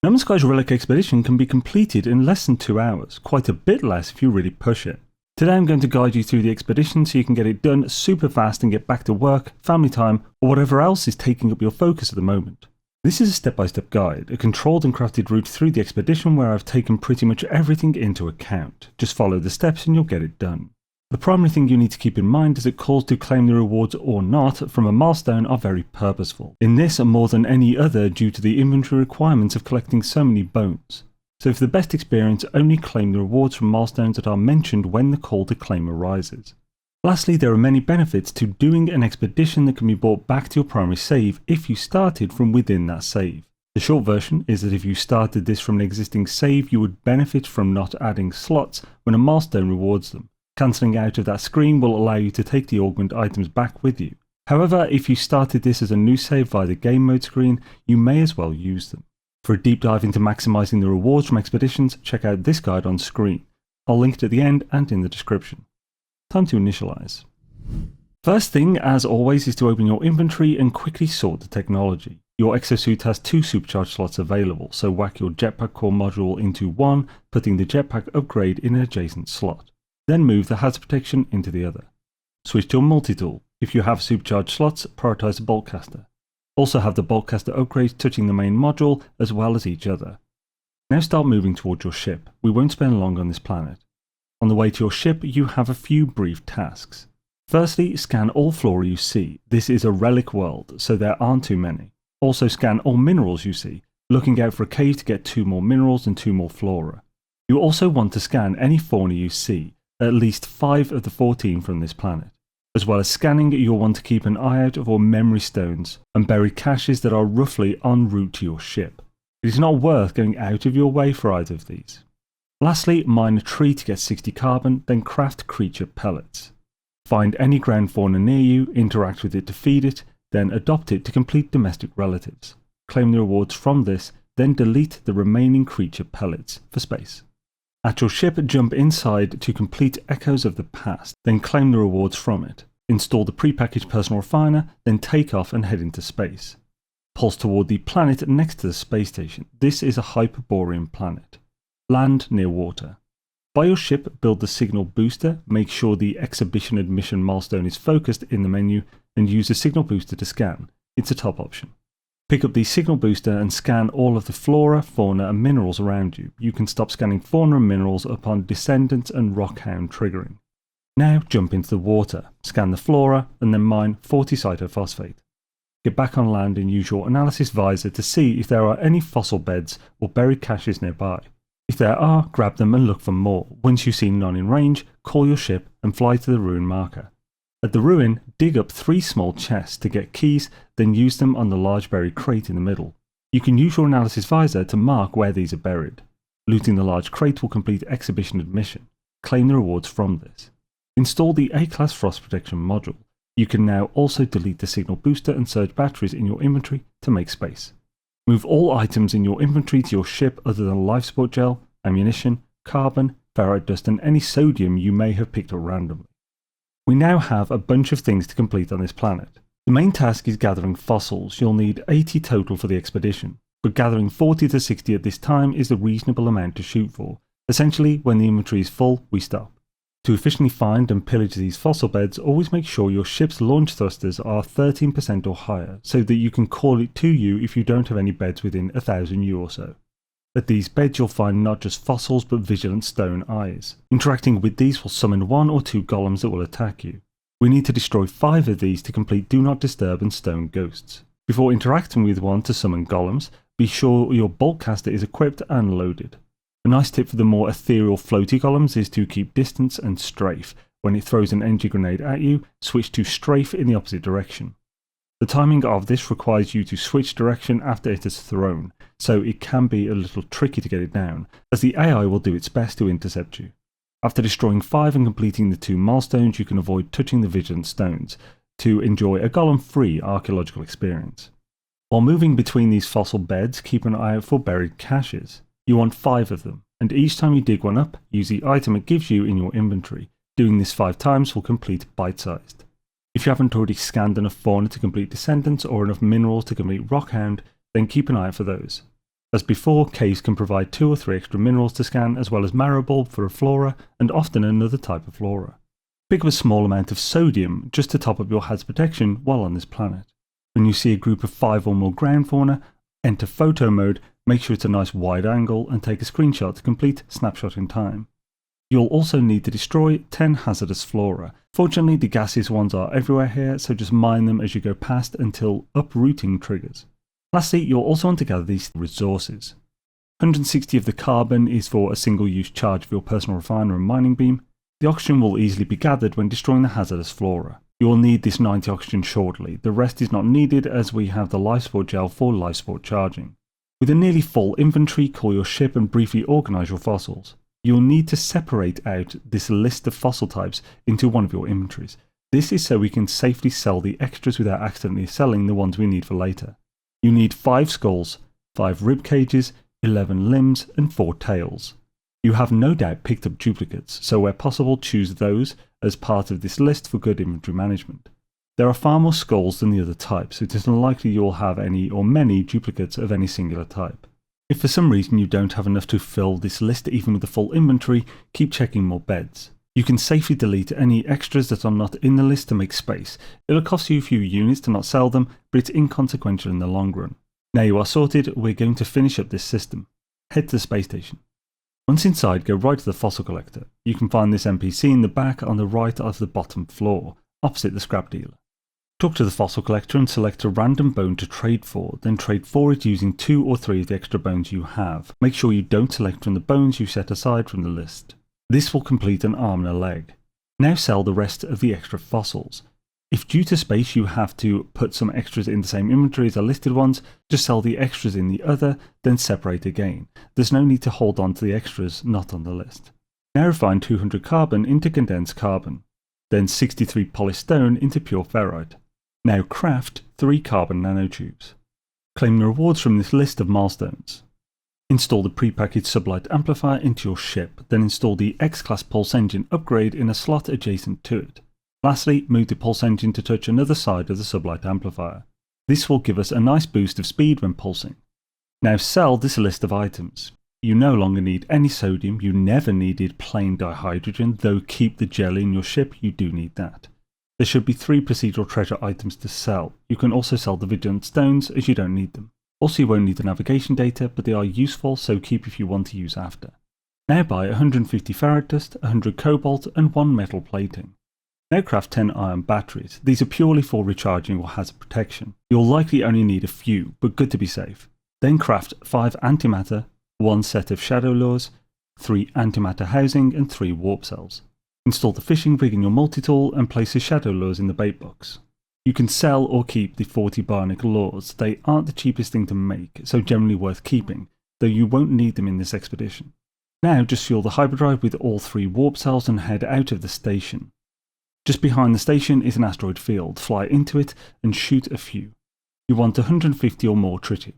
Xifenqj's Relic Expedition can be completed in less than 2 hours, quite a bit less if you really push it. Today I'm going to guide you through the expedition so you can get it done super fast and get back to work, family time, or whatever else is taking up your focus at the moment. This is a step-by-step guide, a controlled and crafted route through the expedition where I've taken pretty much everything into account. Just follow the steps and you'll get it done. The primary thing you need to keep in mind is that calls to claim the rewards or not from a milestone are very purposeful. In this more than any other due to the inventory requirements of collecting so many bones. So for the best experience, only claim the rewards from milestones that are mentioned when the call to claim arises. Lastly, there are many benefits to doing an expedition that can be brought back to your primary save if you started from within that save. The short version is that if you started this from an existing save, you would benefit from not adding slots when a milestone rewards them. Cancelling out of that screen will allow you to take the augment items back with you. However, if you started this as a new save via the game mode screen, you may as well use them. For a deep dive into maximising the rewards from expeditions, check out this guide on screen. I'll link it at the end and in the description. Time to initialise. First thing, as always, is to open your inventory and quickly sort the technology. Your exosuit has 2 supercharge slots available, so whack your jetpack core module into one, putting the jetpack upgrade in an adjacent slot. Then move the hazard protection into the other. Switch to a multi-tool. If you have supercharged slots, prioritise the boltcaster. Also have the boltcaster upgrades touching the main module as well as each other. Now start moving towards your ship. We won't spend long on this planet. On the way to your ship, you have a few brief tasks. Firstly, scan all flora you see. This is a relic world, so there aren't too many. Also scan all minerals you see, looking out for a cave to get 2 more minerals and 2 more flora. You also want to scan any fauna you see, at least 5 of the 14 from this planet. As well as scanning, you'll want to keep an eye out for memory stones and buried caches that are roughly en route to your ship. It is not worth going out of your way for either of these. Lastly, mine a tree to get 60 carbon, then craft creature pellets. Find any ground fauna near you, interact with it to feed it, then adopt it to complete domestic relatives. Claim the rewards from this, then delete the remaining creature pellets for space. At your ship, jump inside to complete Echoes of the Past, then claim the rewards from it. Install the prepackaged personal refiner, then take off and head into space. Pulse toward the planet next to the space station. This is a Hyperborean planet. Land near water. By your ship, build the signal booster, make sure the exhibition admission milestone is focused in the menu, and use the signal booster to scan. It's a top option. Pick up the signal booster and scan all of the flora, fauna and minerals around you. You can stop scanning fauna and minerals upon Descendants and Rockhound triggering. Now jump into the water, scan the flora and then mine 40 cytophosphate. Get back on land and use your analysis visor to see if there are any fossil beds or buried caches nearby. If there are, grab them and look for more. Once you see none in range, call your ship and fly to the ruin marker. At the ruin, dig up 3 small chests to get keys, then use them on the large buried crate in the middle. You can use your analysis visor to mark where these are buried. Looting the large crate will complete exhibition admission. Claim the rewards from this. Install the A-class frost protection module. You can now also delete the signal booster and surge batteries in your inventory to make space. Move all items in your inventory to your ship other than life support gel, ammunition, carbon, ferrite dust and any sodium you may have picked up randomly. We now have a bunch of things to complete on this planet. The main task is gathering fossils. You'll need 80 total for the expedition, but gathering 40 to 60 at this time is a reasonable amount to shoot for. Essentially, when the inventory is full, we stop. To efficiently find and pillage these fossil beds, always make sure your ship's launch thrusters are 13% or higher, so that you can call it to you if you don't have any beds within 1000 U or so. At these beds you'll find not just fossils but vigilant stone eyes. Interacting with these will summon 1 or 2 golems that will attack you. We need to destroy 5 of these to complete Do Not Disturb and Stone Ghosts. Before interacting with one to summon golems, be sure your boltcaster is equipped and loaded. A nice tip for the more ethereal floaty golems is to keep distance and strafe. When it throws an energy grenade at you, switch to strafe in the opposite direction. The timing of this requires you to switch direction after it is thrown, so it can be a little tricky to get it down, as the AI will do its best to intercept you. After destroying 5 and completing the 2 milestones, you can avoid touching the vigilant stones, to enjoy a golem-free archaeological experience. While moving between these fossil beds, keep an eye out for buried caches. You want 5 of them, and each time you dig one up, use the item it gives you in your inventory. Doing this 5 times will complete bite-sized. If you haven't already scanned enough fauna to complete Descendants or enough minerals to complete Rockhound, then keep an eye out for those. As before, caves can provide 2 or 3 extra minerals to scan, as well as marrow bulb for a flora, and often another type of flora. Pick up a small amount of sodium just to top up your hazard protection while on this planet. When you see a group of 5 or more ground fauna, enter photo mode, make sure it's a nice wide angle, and take a screenshot to complete snapshot in time. You'll also need to destroy 10 hazardous flora. Fortunately, the gaseous ones are everywhere here, so just mine them as you go past until uprooting triggers. Lastly, you'll also want to gather these resources. 160 of the carbon is for a single-use charge of your personal refiner and mining beam. The oxygen will easily be gathered when destroying the hazardous flora. You will need this 90 oxygen shortly. The rest is not needed as we have the life support gel for life support charging. With a nearly full inventory, call your ship and briefly organise your fossils. You'll need to separate out this list of fossil types into one of your inventories. This is so we can safely sell the extras without accidentally selling the ones we need for later. You need 5 skulls, 5 rib cages, 11 limbs and 4 tails. You have no doubt picked up duplicates, so where possible choose those as part of this list for good inventory management. There are far more skulls than the other types, so it is unlikely you'll have any or many duplicates of any singular type. If for some reason you don't have enough to fill this list even with a full inventory, keep checking more beds. You can safely delete any extras that are not in the list to make space. It'll cost you a few units to not sell them, but it's inconsequential in the long run. Now you are sorted, we're going to finish up this system. Head to the space station. Once inside, go right to the fossil collector. You can find this NPC in the back on the right of the bottom floor, opposite the scrap dealer. Talk to the fossil collector and select a random bone to trade for, then trade for it using 2 or 3 of the extra bones you have. Make sure you don't select from the bones you set aside from the list. This will complete an arm and a leg. Now sell the rest of the extra fossils. If due to space you have to put some extras in the same inventory as the listed ones, just sell the extras in the other, then separate again. There's no need to hold on to the extras not on the list. Now refine 200 carbon into condensed carbon, then 63 polished stone into pure ferrite. Now craft 3 carbon nanotubes. Claim the rewards from this list of milestones. Install the prepackaged sublight amplifier into your ship, then install the X-Class pulse engine upgrade in a slot adjacent to it. Lastly, move the pulse engine to touch another side of the sublight amplifier. This will give us a nice boost of speed when pulsing. Now sell this list of items. You no longer need any sodium, you never needed plain dihydrogen, though keep the jelly in your ship, you do need that. There should be 3 procedural treasure items to sell. You can also sell the vigilant stones as you don't need them. Also you won't need the navigation data, but they are useful, so keep if you want to use after. Now buy 150 ferrite dust, 100 cobalt and 1 metal plating. Now craft 10 ion batteries. These are purely for recharging or hazard protection. You'll likely only need a few, but good to be safe. Then craft 5 antimatter, 1 set of shadow lures, 3 antimatter housing and 3 warp cells. Install the fishing rig in your multi-tool and place the shadow lures in the bait box. You can sell or keep the 40 bionic lures. They aren't the cheapest thing to make, so generally worth keeping, though you won't need them in this expedition. Now just fuel the hyperdrive with all 3 warp cells and head out of the station. Just behind the station is an asteroid field. Fly into it and shoot a few. You want 150 or more tritium.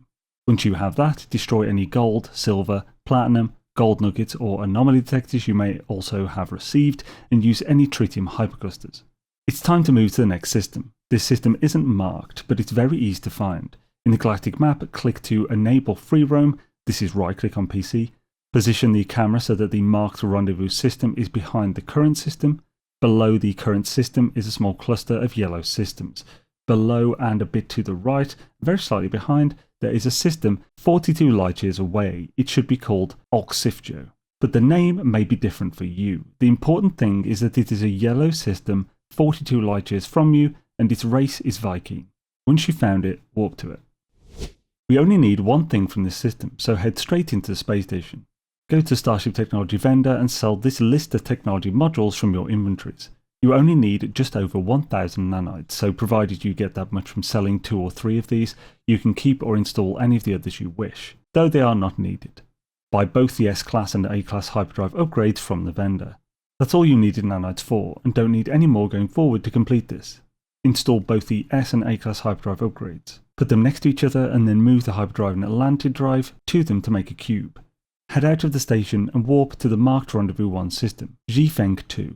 Once you have that, destroy any gold, silver, platinum, gold nuggets or anomaly detectors you may also have received and use any tritium hyperclusters. It's time to move to the next system. This system isn't marked, but it's very easy to find. In the galactic map, click to enable free roam. This is right click on PC. Position the camera so that the marked rendezvous system is behind the current system. Below the current system is a small cluster of yellow systems. Below and a bit to the right, very slightly behind, there is a system 42 light years away. It should be called Olksifjo, but the name may be different for you. The important thing is that it is a yellow system 42 light years from you and its race is Viking. Once you've found it, warp to it. We only need one thing from this system, so head straight into the space station. Go to Starship Technology Vendor and sell this list of technology modules from your inventories. You only need just over 1000 nanites, so provided you get that much from selling 2 or 3 of these, you can keep or install any of the others you wish, though they are not needed. Buy both the S-Class and A-Class Hyperdrive upgrades from the vendor. That's all you needed nanites for, and don't need any more going forward to complete this. Install both the S and A-Class Hyperdrive upgrades. Put them next to each other and then move the Hyperdrive and Atlantic Drive to them to make a cube. Head out of the station and warp to the marked Rendezvous 1 system, Xifenqj.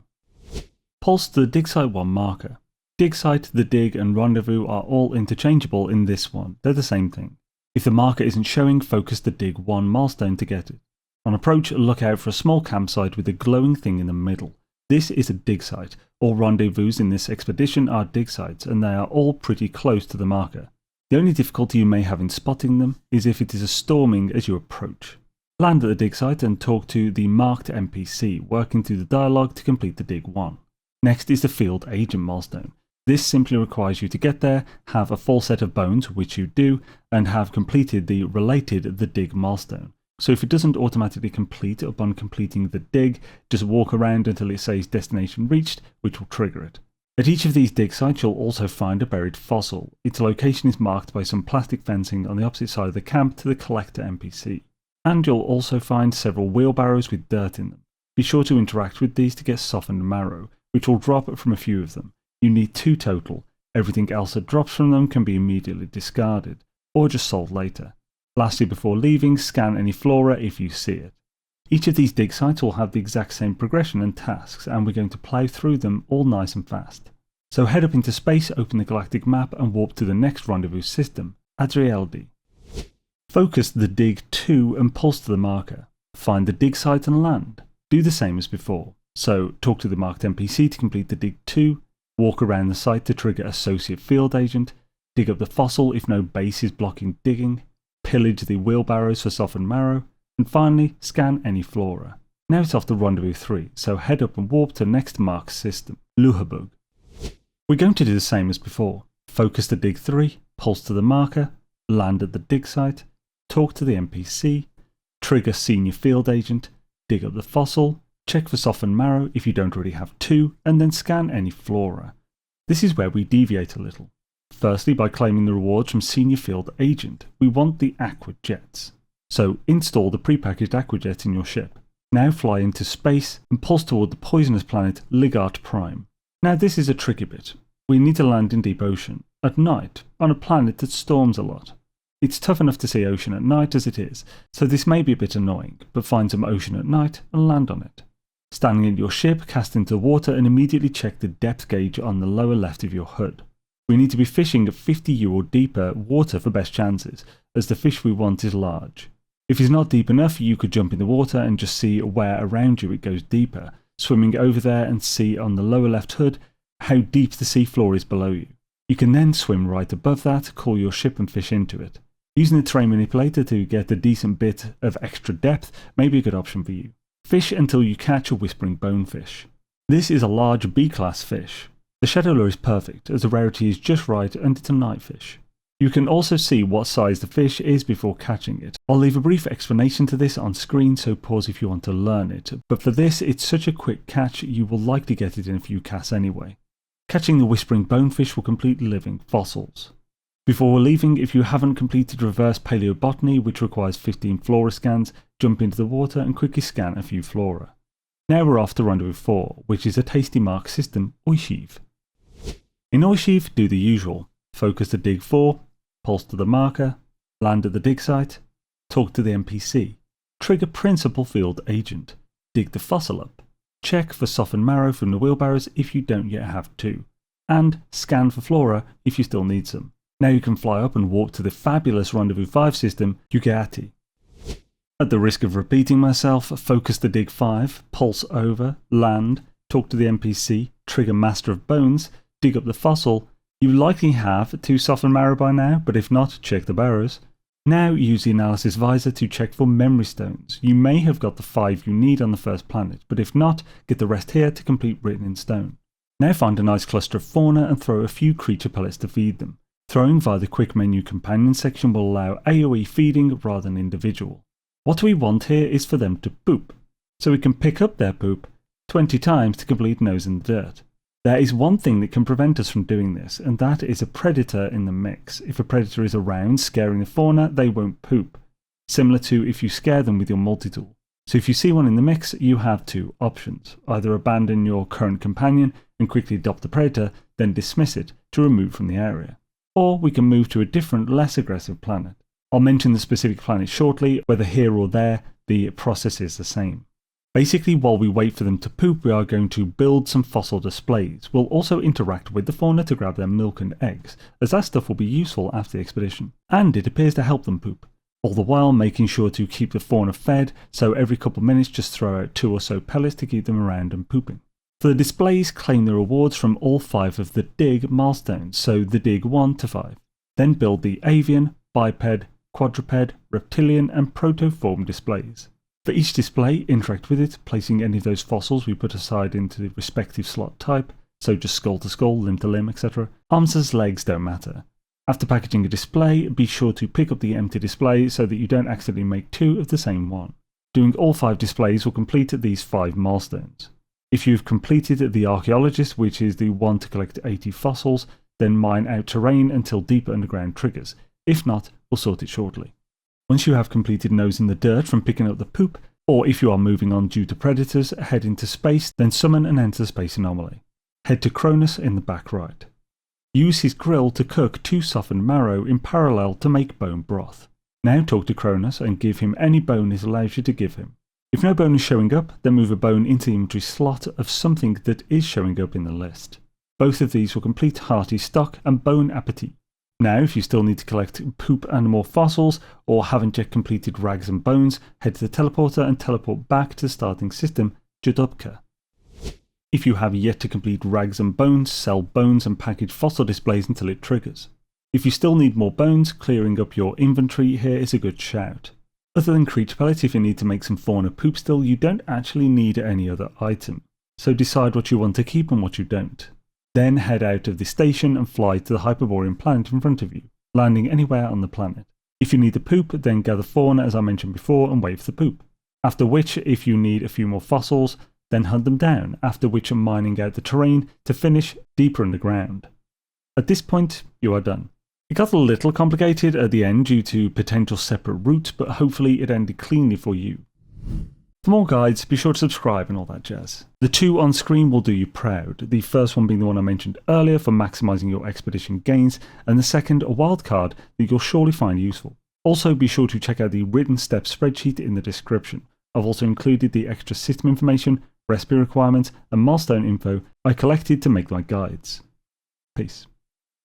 Pulse to the Dig Site 1 marker. Dig Site, the Dig and Rendezvous are all interchangeable in this one, they're the same thing. If the marker isn't showing, focus the dig 1 milestone to get it. On approach, look out for a small campsite with a glowing thing in the middle. This is a dig site. All rendezvous in this expedition are dig sites, and they are all pretty close to the marker. The only difficulty you may have in spotting them is if it is a storming as you approach. Land at the dig site and talk to the marked NPC, working through the dialogue to complete the dig 1. Next is the field agent milestone. This simply requires you to get there, have a full set of bones, which you do, and have completed the related the dig milestone. So if it doesn't automatically complete upon completing the dig, just walk around until it says destination reached, which will trigger it. At each of these dig sites you'll also find a buried fossil. Its location is marked by some plastic fencing on the opposite side of the camp to the collector NPC. And you'll also find several wheelbarrows with dirt in them. Be sure to interact with these to get softened marrow, which will drop from a few of them. You need 2 total. Everything else that drops from them can be immediately discarded, or just sold later. Lastly, before leaving, scan any flora if you see it. Each of these dig sites will have the exact same progression and tasks, and we're going to plough through them all nice and fast. So head up into space, open the galactic map and warp to the next rendezvous system, Adrielde. Focus the dig 2 and pulse to the marker. Find the dig site and land. Do the same as before. So talk to the marked NPC to complete the dig 2, walk around the site to trigger associate field agent, dig up the fossil if no base is blocking digging, pillage the wheelbarrows for softened marrow, and finally scan any flora. Now it's off to rendezvous 3, so head up and warp to the next marked system, Luhabug. We're going to do the same as before. Focus the dig 3, pulse to the marker, land at the dig site, talk to the NPC, trigger senior field agent, dig up the fossil, check for softened marrow if you don't already have 2, and then scan any flora. This is where we deviate a little. Firstly, by claiming the rewards from Senior Field Agent, we want the Aqua Jets. So install the prepackaged Aqua Jets in your ship. Now fly into space and pulse toward the poisonous planet Ligart Prime. Now this is a tricky bit. We need to land in deep ocean, at night, on a planet that storms a lot. It's tough enough to see ocean at night as it is, so this may be a bit annoying, but find some ocean at night and land on it. Standing in your ship, cast into the water and immediately check the depth gauge on the lower left of your HUD. We need to be fishing at 50 or deeper water for best chances, as the fish we want is large. If it's not deep enough, you could jump in the water and just see where around you it goes deeper, swimming over there and see on the lower left HUD how deep the seafloor is below you. You can then swim right above that, call your ship and fish into it. Using the terrain manipulator to get a decent bit of extra depth may be a good option for you. Fish until you catch a whispering bonefish. This is a large B-class fish. The shadow lure is perfect, as the rarity is just right and it's a night fish. You can also see what size the fish is before catching it. I'll leave a brief explanation to this on screen, so pause if you want to learn it, but for this it's such a quick catch you will likely get it in a few casts anyway. Catching the whispering bonefish will complete living fossils. Before leaving, if you haven't completed reverse paleobotany, which requires 15 flora scans, jump into the water and quickly scan a few flora. Now we're off to rendezvous 4, which is a tasty mark system, Oishiv. In Oishiv, do the usual. Focus the dig 4, pulse to the marker, land at the dig site, talk to the NPC, trigger principal field agent, dig the fossil up, check for softened marrow from the wheelbarrows if you don't yet have 2, and scan for flora if you still need some. Now you can fly up and warp to the fabulous Rendezvous 5 system, Yugaiati. At the risk of repeating myself, focus the dig 5, pulse over, land, talk to the NPC, trigger Master of Bones, dig up the fossil. You likely have 2 softened marrow by now, but if not, check the barrows. Now use the analysis visor to check for memory stones. You may have got the 5 you need on the first planet, but if not, get the rest here to complete written in stone. Now find a nice cluster of fauna and throw a few creature pellets to feed them. Throwing via the quick menu companion section will allow AoE feeding rather than individual. What we want here is for them to poop, so we can pick up their poop 20 times to complete nose in the dirt. There is one thing that can prevent us from doing this, and that is a predator in the mix. If a predator is around scaring the fauna, they won't poop, similar to if you scare them with your multi-tool. So if you see one in the mix, you have 2 options. Either abandon your current companion and quickly adopt the predator, then dismiss it to remove from the area. Or we can move to a different, less aggressive planet. I'll mention the specific planet shortly, whether here or there, the process is the same. Basically, while we wait for them to poop, we are going to build some fossil displays. We'll also interact with the fauna to grab their milk and eggs, as that stuff will be useful after the expedition, and it appears to help them poop. All the while making sure to keep the fauna fed, so every couple minutes just throw out 2 or so pellets to keep them around and pooping. For the displays, claim the rewards from all 5 of the dig milestones, so the dig 1 to 5. Then build the avian, biped, quadruped, reptilian and protoform displays. For each display, interact with it, placing any of those fossils we put aside into the respective slot type, so just skull to skull, limb to limb, etc. Arms as legs don't matter. After packaging a display, be sure to pick up the empty display so that you don't accidentally make 2 of the same one. Doing all 5 displays will complete these 5 milestones. If you've completed the archaeologist, which is the one to collect 80 fossils, then mine out terrain until deeper underground triggers. If not, we'll sort it shortly. Once you have completed nose in the dirt from picking up the poop, or if you are moving on due to predators, head into space, then summon and enter the space anomaly. Head to Cronus in the back right. Use his grill to cook 2 softened marrow in parallel to make bone broth. Now talk to Cronus and give him any bone it allows you to give him. If no bone is showing up, then move a bone into the inventory slot of something that is showing up in the list. Both of these will complete Hearty Stock and Bone Appetit. Now, if you still need to collect poop and more fossils, or haven't yet completed Rags and Bones, head to the teleporter and teleport back to the starting system, Juduppka. If you have yet to complete Rags and Bones, sell bones and package fossil displays until it triggers. If you still need more bones, clearing up your inventory here is a good shout. Other than creature pellets, if you need to make some fauna poop still, you don't actually need any other item. So decide what you want to keep and what you don't. Then head out of the station and fly to the Hyperborean planet in front of you, landing anywhere on the planet. If you need the poop, then gather fauna as I mentioned before and wait for the poop. After which, if you need a few more fossils, then hunt them down, after which mining out the terrain to finish deeper underground. At this point, you are done. It got a little complicated at the end due to potential separate routes, but hopefully it ended cleanly for you. For more guides, be sure to subscribe and all that jazz. The 2 on screen will do you proud, the first one being the one I mentioned earlier for maximising your expedition gains, and the second a wildcard that you'll surely find useful. Also be sure to check out the written step spreadsheet in the description. I've also included the extra system information, recipe requirements and milestone info I collected to make my guides. Peace.